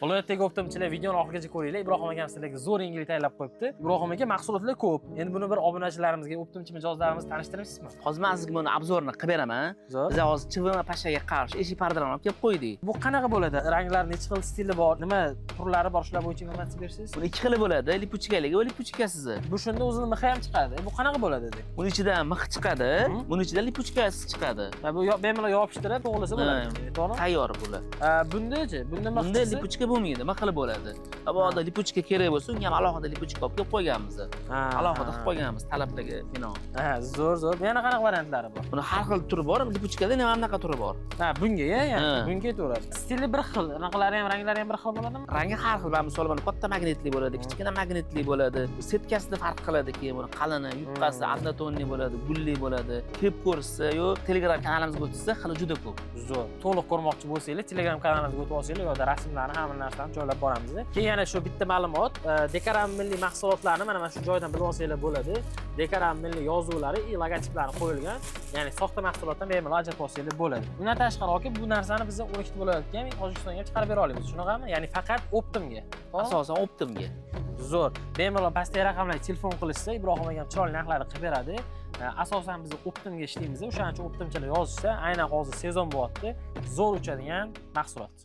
Viloyatdagi optimchilar videoni oxirigacha ko'ringlar. Ibrohim akam sizlarga zo'r yangilik tayyorlab qo'yibdi. Ibrohim aka mahsulotlar ko'p. Endi buni bir obunachilarimizga, optimchi mijozlarimizga tanishtirasizmi? Hozir men sizga buni obzorini qilib beraman. Zo'r. Biz hozir CVM pashaga qarshi eshik pardalarini olib kelib qo'ydik. Bu qanaqa bo'ladi? Ranglar necha xil stili bor? Nima turlari bor? Shular bo'yicha informatsiya bersangiz? Buni ikki xili bo'ladi, lipuchkaligi va lipuchkasiz. Bu shunda o'zini mixi ham chiqadi. Bu qanaqa bo'ladi dedi? Buni ichidan mix chiqadi, buni ichidan lipuchkasi chiqadi. Bu bemalol yopishtirib, to'g'rilasa bo'ladi. To'g'rimi? Tayyor bular. Bundachi? Bunda Bunda lipuchka bo'lmaydi, mixli bo'ladi. Alohida lipuchka kerak bo'lsa, unga ham alohida lipuchka olib kelib qo'yganmiz. Alohida qilib qo'yganmiz talablarga binoan. Zo'r. Yana qanaqa variantlari bor? Buni har xil turi bor, lipuchkada ham anaqa turi bor. Bunga ya'ni bunga to'g'ri. Stili bir xil, anaqalari ham, ranglari ham bir xil bo'ladimi? Rangi har xil. Misol bilan katta magnitli bo'ladi, kichkina magnitli bo'ladi. Setkasida farq qiladi keyin buni qalini, yupqasi, однотонный bo'ladi, gulli bo'ladi. Kirib ko'rsa, yo Telegram kanalimizga o'tsa, hali juda ko'p. Zo'r. To'liq ko'rmoqchi bo'lsangiz, Telegram kanalimizga o'tib olsanglar, yo'da rasmlarni, hamma narsani joylab boramiz. Keyin yana shu bitta ma'lumot, Dekaram milliy mahsulotlarni mana shu joydan bilib olsanglar bo'ladi. Dekaram milliy yozuvlari, logotiplari qo'yilgan. Ya'ni soxta mahsulotdan bemalol ajratib olsanglar bo'ladi. Bundan tashqari aka, bu narsani biz 12 ta viloyatga, Tojikistonga chiqarib bera olamiz. Shunaqami? Ya'ni faqat Optimga. Asosan Optimga. Zo'r. Bemalol pastdagi raqamlarga telefon qilishsa, Ibrohim akam chiroyli narxlarni qilib beradi. Asosan biz Optimga ishlaymiz. O'shaning uchun optimchilar yozishsa, aynan hozir sezon bo'lyapti. Zo'r uchadigan mahsulot.